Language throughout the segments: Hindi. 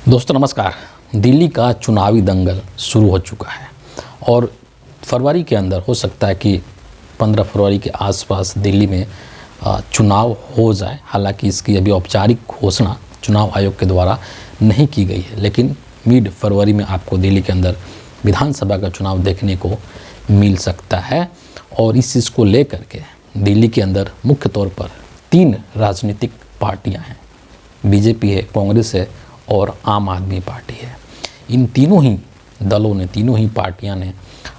दोस्तों नमस्कार। दिल्ली का चुनावी दंगल शुरू हो चुका है और फरवरी के अंदर हो सकता है कि 15 फरवरी के आसपास दिल्ली में चुनाव हो जाए। हालांकि इसकी अभी औपचारिक घोषणा चुनाव आयोग के द्वारा नहीं की गई है, लेकिन मिड फरवरी में आपको दिल्ली के अंदर विधानसभा का चुनाव देखने को मिल सकता है। और इस चीज़ को लेकर के दिल्ली के अंदर मुख्य तौर पर 3 राजनीतिक पार्टियां हैं। बीजेपी है, कांग्रेस है और आम आदमी पार्टी है। इन तीनों ही दलों ने, तीनों ही पार्टियां ने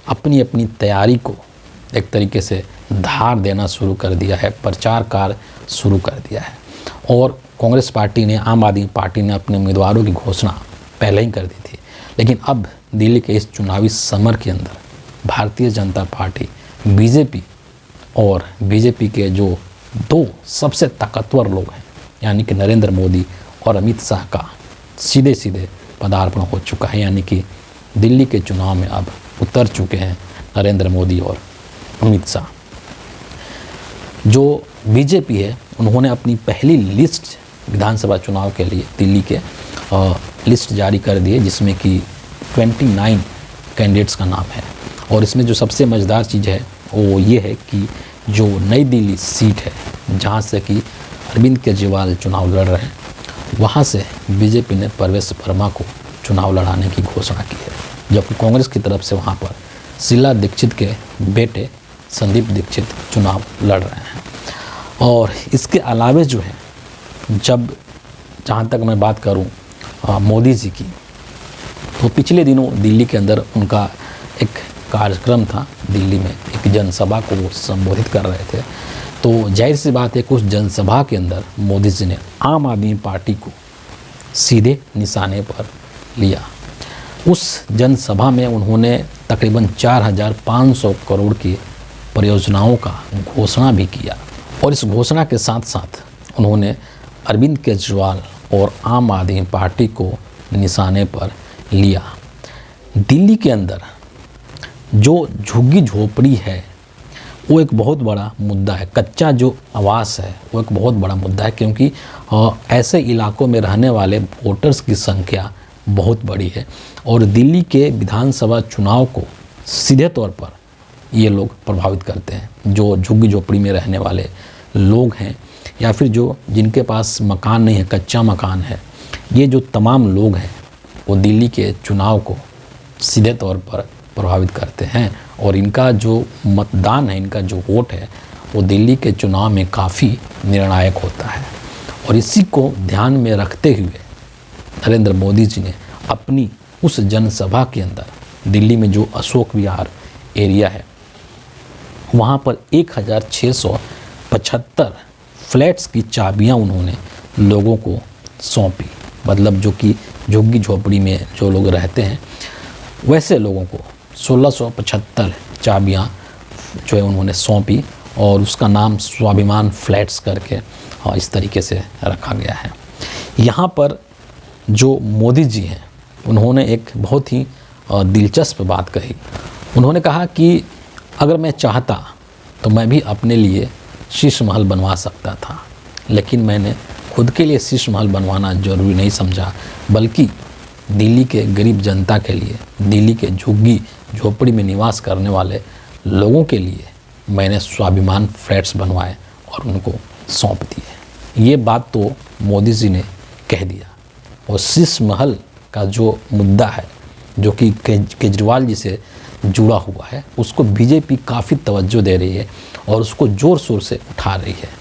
अपनी अपनी तैयारी को एक तरीके से धार देना शुरू कर दिया है, प्रचार कार्य शुरू कर दिया है। और कांग्रेस पार्टी ने, आम आदमी पार्टी ने अपने उम्मीदवारों की घोषणा पहले ही कर दी थी, लेकिन अब दिल्ली के इस चुनावी समर के अंदर भारतीय जनता पार्टी, बीजेपी और बीजेपी के जो 2 सबसे ताकतवर लोग हैं, यानी कि नरेंद्र मोदी और अमित शाह का सीधे सीधे पदार्पण हो चुका है। यानी कि दिल्ली के चुनाव में अब उतर चुके हैं नरेंद्र मोदी और अमित शाह। जो बीजेपी है, उन्होंने अपनी पहली लिस्ट विधानसभा चुनाव के लिए दिल्ली के लिस्ट जारी कर दी है, जिसमें कि 29 कैंडिडेट्स का नाम है। और इसमें जो सबसे मज़ेदार चीज़ है वो ये है कि जो नई दिल्ली सीट है, जहाँ से कि अरविंद केजरीवाल चुनाव लड़ रहे हैं, वहाँ से बीजेपी ने परवेश वर्मा को चुनाव लड़ाने की घोषणा की है, जबकि कांग्रेस की तरफ से वहाँ पर शीला दीक्षित के बेटे संदीप दीक्षित चुनाव लड़ रहे हैं। और इसके अलावे जो है, जहाँ तक मैं बात करूँ मोदी जी की, तो पिछले दिनों दिल्ली के अंदर उनका एक कार्यक्रम था। दिल्ली में एक जनसभा को वो संबोधित कर रहे थे। तो जाहिर सी बात है कि उस जनसभा के अंदर मोदी जी ने आम आदमी पार्टी को सीधे निशाने पर लिया। उस जनसभा में उन्होंने तकरीबन 4,500 करोड़ की परियोजनाओं का घोषणा भी किया। और इस घोषणा के साथ साथ उन्होंने अरविंद केजरीवाल और आम आदमी पार्टी को निशाने पर लिया। दिल्ली के अंदर जो झुग्गी झोपड़ी है वो एक बहुत बड़ा मुद्दा है। कच्चा जो आवास है वो एक बहुत बड़ा मुद्दा है, क्योंकि ऐसे इलाकों में रहने वाले वोटर्स की संख्या बहुत बड़ी है। और दिल्ली के विधानसभा चुनाव को सीधे तौर पर ये लोग प्रभावित करते हैं। जो झुग्गी झोपड़ी में रहने वाले लोग हैं, या फिर जिनके पास मकान नहीं है, कच्चा मकान है, ये जो तमाम लोग हैं वो दिल्ली के चुनाव को सीधे तौर पर प्रभावित करते हैं। और इनका जो मतदान है, इनका जो वोट है, वो दिल्ली के चुनाव में काफ़ी निर्णायक होता है। और इसी को ध्यान में रखते हुए नरेंद्र मोदी जी ने अपनी उस जनसभा के अंदर दिल्ली में जो अशोक विहार एरिया है, वहाँ पर 1,675 फ्लैट्स की चाबियाँ उन्होंने लोगों को सौंपी। मतलब जो कि झुग्गी झोपड़ी में जो लोग रहते हैं, वैसे लोगों को 1,675 चाबियाँ जो है उन्होंने सौंपी। और उसका नाम स्वाभिमान फ्लैट्स करके इस तरीके से रखा गया है। यहाँ पर जो मोदी जी हैं, उन्होंने एक बहुत ही दिलचस्प बात कही। उन्होंने कहा कि अगर मैं चाहता तो मैं भी अपने लिए शीश महल बनवा सकता था, लेकिन मैंने खुद के लिए शीश महल बनवाना ज़रूरी नहीं समझा, बल्कि दिल्ली के गरीब जनता के लिए, दिल्ली के झुग्गी झोपड़ी में निवास करने वाले लोगों के लिए मैंने स्वाभिमान फ्लैट्स बनवाए और उनको सौंप दिए। ये बात तो मोदी जी ने कह दिया। और शीश महल का जो मुद्दा है, जो कि केजरीवाल जी से जुड़ा हुआ है, उसको बीजेपी काफ़ी तवज्जो दे रही है और उसको ज़ोर शोर से उठा रही है।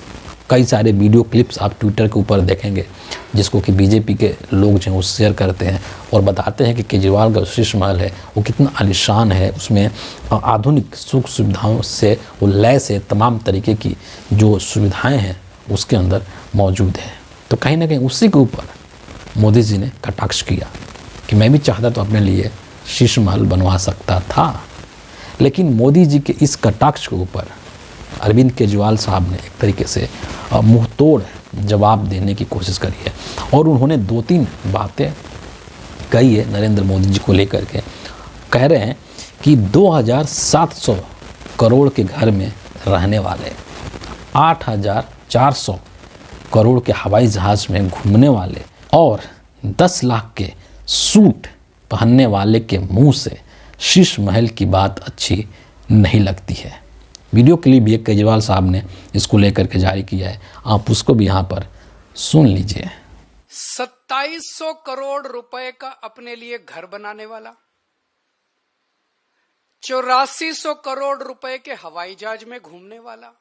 कई सारे वीडियो क्लिप्स आप ट्विटर के ऊपर देखेंगे, जिसको कि बीजेपी के लोग जो हैं वो शेयर करते हैं और बताते हैं कि केजरीवाल का शीश महल है वो कितना आलीशान है, उसमें आधुनिक सुख सुविधाओं से वो लैस है, तमाम तरीके की जो सुविधाएं हैं उसके अंदर मौजूद है। तो कहीं ना कहीं उसी के ऊपर मोदी जी ने कटाक्ष किया कि मैं भी चाहता तो अपने लिए शीश महल बनवा सकता था। लेकिन मोदी जी के इस कटाक्ष के ऊपर अरविंद केजरीवाल साहब ने एक तरीके से मुंह तोड़ जवाब देने की कोशिश करी है। और उन्होंने 2-3 बातें कही है नरेंद्र मोदी जी को लेकर के। कह रहे हैं कि 2,700 करोड़ के घर में रहने वाले, 8,400 करोड़ के हवाई जहाज़ में घूमने वाले और 10 लाख के सूट पहनने वाले के मुंह से शीश महल की बात अच्छी नहीं लगती है। वीडियो क्लिप भी एक केजरीवाल साहब ने इसको लेकर के जारी किया है, आप उसको भी यहाँ पर सुन लीजिए। 2700 करोड़ रुपए का अपने लिए घर बनाने वाला, 8400 करोड़ रुपए के हवाई जहाज में घूमने वाला,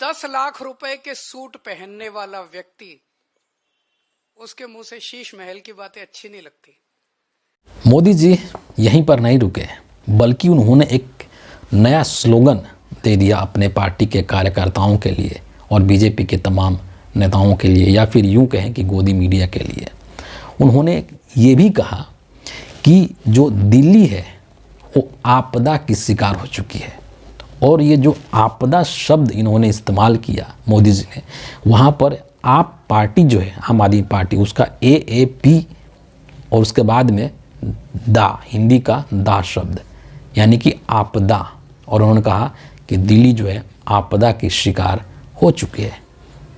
10 लाख रुपए के सूट पहनने वाला व्यक्ति, उसके मुंह से शीश महल की बातें अच्छी नहीं लगती। मोदी जी यहीं पर नहीं रुके, बल्कि उन्होंने एक नया स्लोगन दे दिया अपने पार्टी के कार्यकर्ताओं के लिए और बीजेपी के तमाम नेताओं के लिए, या फिर यूं कहें कि गोदी मीडिया के लिए। उन्होंने ये भी कहा कि जो दिल्ली है वो आपदा की शिकार हो चुकी है, और ये जो आपदा शब्द इन्होंने इस्तेमाल किया मोदी जी ने, वहाँ पर आप पार्टी जो है आम आदमी पार्टी, उसका AAP और उसके बाद में दा, हिंदी का दा शब्द, यानी कि आपदा। और उन्होंने कहा कि दिल्ली जो है आपदा की शिकार हो चुकी है।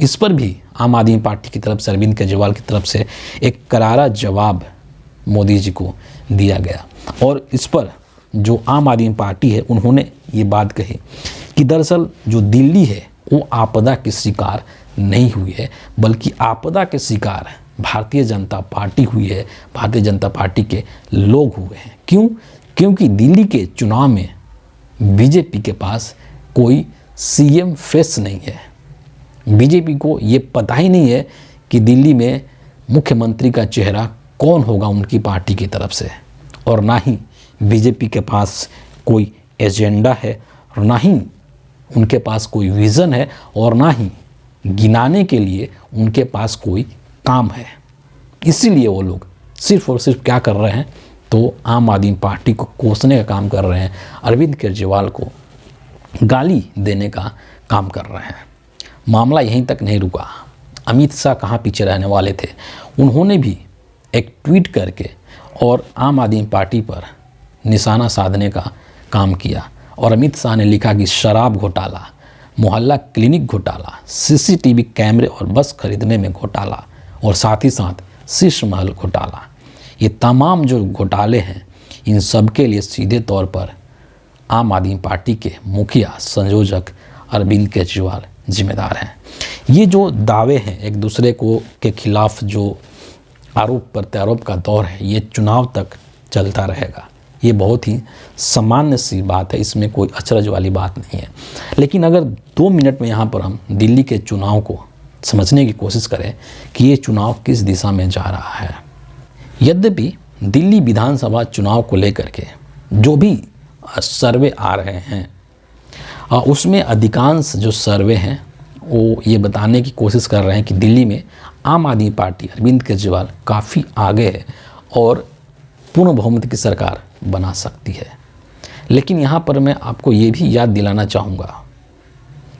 इस पर भी आम आदमी पार्टी की तरफ से, अरविंद केजरीवाल की तरफ से एक करारा जवाब मोदी जी को दिया गया। और इस पर जो आम आदमी पार्टी है उन्होंने ये बात कही कि दरअसल जो दिल्ली है वो आपदा की शिकार नहीं हुई है, बल्कि आपदा के शिकार भारतीय जनता पार्टी हुई है, भारतीय जनता पार्टी के लोग हुए हैं। क्यों? क्योंकि दिल्ली के चुनाव में बीजेपी के पास कोई CM फेस नहीं है। बीजेपी को ये पता ही नहीं है कि दिल्ली में मुख्यमंत्री का चेहरा कौन होगा उनकी पार्टी की तरफ से, और ना ही बीजेपी के पास कोई एजेंडा है, और ना ही उनके पास कोई विज़न है, और ना ही गिनाने के लिए उनके पास कोई काम है। इसीलिए वो लोग सिर्फ और सिर्फ क्या कर रहे हैं, तो आम आदमी पार्टी को कोसने का काम कर रहे हैं, अरविंद केजरीवाल को गाली देने का काम कर रहे हैं। मामला यहीं तक नहीं रुका। अमित शाह कहाँ पीछे रहने वाले थे, उन्होंने भी एक ट्वीट करके और आम आदमी पार्टी पर निशाना साधने का काम किया। और अमित शाह ने लिखा कि शराब घोटाला, मोहल्ला क्लिनिक घोटाला, CCTV कैमरे और बस खरीदने में घोटाला, और साथ ही साथ शीश महल घोटाला, ये तमाम जो घोटाले हैं, इन सब के लिए सीधे तौर पर आम आदमी पार्टी के मुखिया संयोजक अरविंद केजरीवाल जिम्मेदार हैं। ये जो दावे हैं एक दूसरे को के खिलाफ, जो आरोप प्रत्यारोप का दौर है, ये चुनाव तक चलता रहेगा। ये बहुत ही सामान्य सी बात है, इसमें कोई अचरज वाली बात नहीं है। लेकिन अगर 2 मिनट में यहाँ पर हम दिल्ली के चुनाव को समझने की कोशिश करें कि ये चुनाव किस दिशा में जा रहा है। यद्यपि दिल्ली विधानसभा चुनाव को लेकर के जो भी सर्वे आ रहे हैं, उसमें अधिकांश जो सर्वे हैं वो ये बताने की कोशिश कर रहे हैं कि दिल्ली में आम आदमी पार्टी, अरविंद केजरीवाल काफ़ी आगे है और पूर्ण बहुमत की सरकार बना सकती है। लेकिन यहाँ पर मैं आपको ये भी याद दिलाना चाहूँगा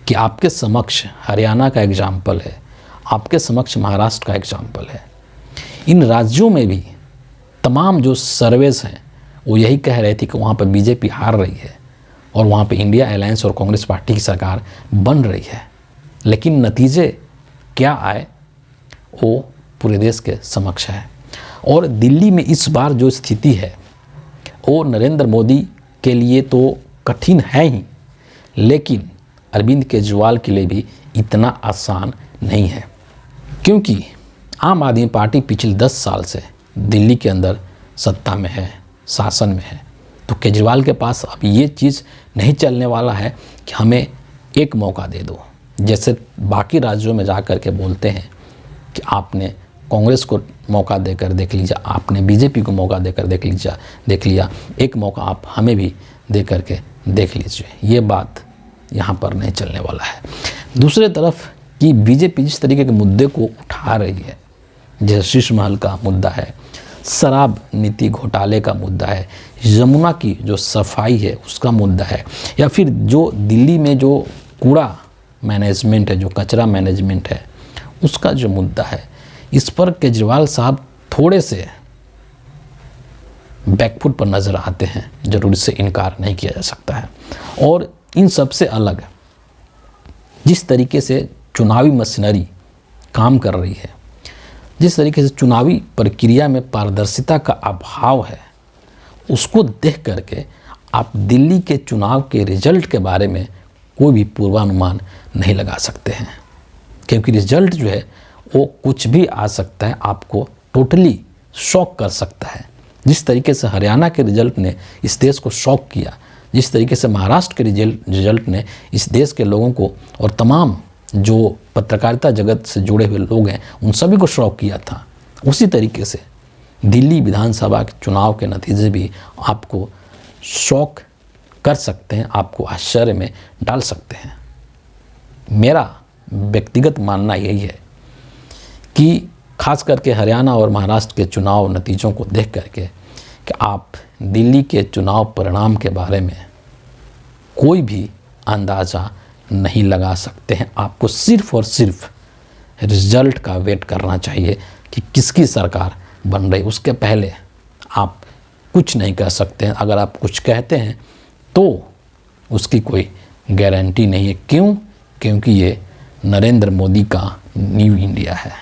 कि आपके समक्ष हरियाणा का एग्जाम्पल है, आपके समक्ष महाराष्ट्र का एग्जाम्पल है। इन राज्यों में भी तमाम जो सर्वेस हैं वो यही कह रहे थे कि वहाँ पर बीजेपी हार रही है और वहाँ पे इंडिया अलायंस और कांग्रेस पार्टी की सरकार बन रही है। लेकिन नतीजे क्या आए वो पूरे देश के समक्ष है। और दिल्ली में इस बार जो स्थिति है वो नरेंद्र मोदी के लिए तो कठिन है ही, लेकिन अरविंद केजरीवाल के लिए भी इतना आसान नहीं है, क्योंकि आम आदमी पार्टी पिछले 10 साल से दिल्ली के अंदर सत्ता में है, शासन में है। तो केजरीवाल के पास अब ये चीज़ नहीं चलने वाला है कि हमें एक मौका दे दो, जैसे बाकी राज्यों में जा कर के बोलते हैं कि आपने कांग्रेस को मौका देकर देख लीजिए, आपने बीजेपी को मौका देकर देख लिया, एक मौका आप हमें भी दे करके देख लीजिए। ये बात यहाँ पर नहीं चलने वाला है। दूसरे तरफ कि बीजेपी जिस तरीके के मुद्दे को उठा रही है, जैसे शीश महल का मुद्दा है, शराब नीति घोटाले का मुद्दा है, यमुना की जो सफाई है उसका मुद्दा है, या फिर जो दिल्ली में जो कूड़ा मैनेजमेंट है, जो कचरा मैनेजमेंट है, उसका जो मुद्दा है, इस पर केजरीवाल साहब थोड़े से बैकफुट पर नज़र आते हैं, जरूर इससे इनकार नहीं किया जा सकता है। और इन सब से अलग जिस तरीके से चुनावी मशीनरी काम कर रही है, जिस तरीके से चुनावी प्रक्रिया में पारदर्शिता का अभाव है, उसको देख करके आप दिल्ली के चुनाव के रिजल्ट के बारे में कोई भी पूर्वानुमान नहीं लगा सकते हैं, क्योंकि रिजल्ट जो है वो कुछ भी आ सकता है, आपको टोटली शॉक कर सकता है। जिस तरीके से हरियाणा के रिजल्ट ने इस देश को शॉक किया, जिस तरीके से महाराष्ट्र के रिजल्ट ने इस देश के लोगों को और तमाम जो पत्रकारिता जगत से जुड़े हुए लोग हैं उन सभी को शॉक किया था, उसी तरीके से दिल्ली विधानसभा के चुनाव के नतीजे भी आपको शॉक कर सकते हैं, आपको आश्चर्य में डाल सकते हैं। मेरा व्यक्तिगत मानना यही है कि खास करके हरियाणा और महाराष्ट्र के चुनाव नतीजों को देख करके कि आप दिल्ली के चुनाव परिणाम के बारे में कोई भी अंदाज़ा नहीं लगा सकते हैं। आपको सिर्फ और सिर्फ रिजल्ट का वेट करना चाहिए कि किसकी सरकार बन रही, उसके पहले आप कुछ नहीं कह सकते हैं। अगर आप कुछ कहते हैं तो उसकी कोई गारंटी नहीं है। क्यों? क्योंकि ये नरेंद्र मोदी का न्यू इंडिया है,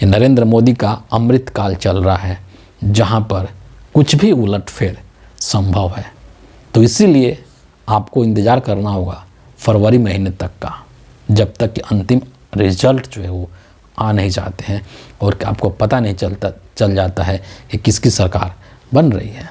ये नरेंद्र मोदी का अमृत काल चल रहा है, जहाँ पर कुछ भी उलटफेर संभव है। तो इसीलिए आपको इंतज़ार करना होगा फरवरी महीने तक का, जब तक कि अंतिम रिजल्ट जो है वो आ नहीं जाते हैं और आपको पता नहीं चल जाता है कि किसकी सरकार बन रही है।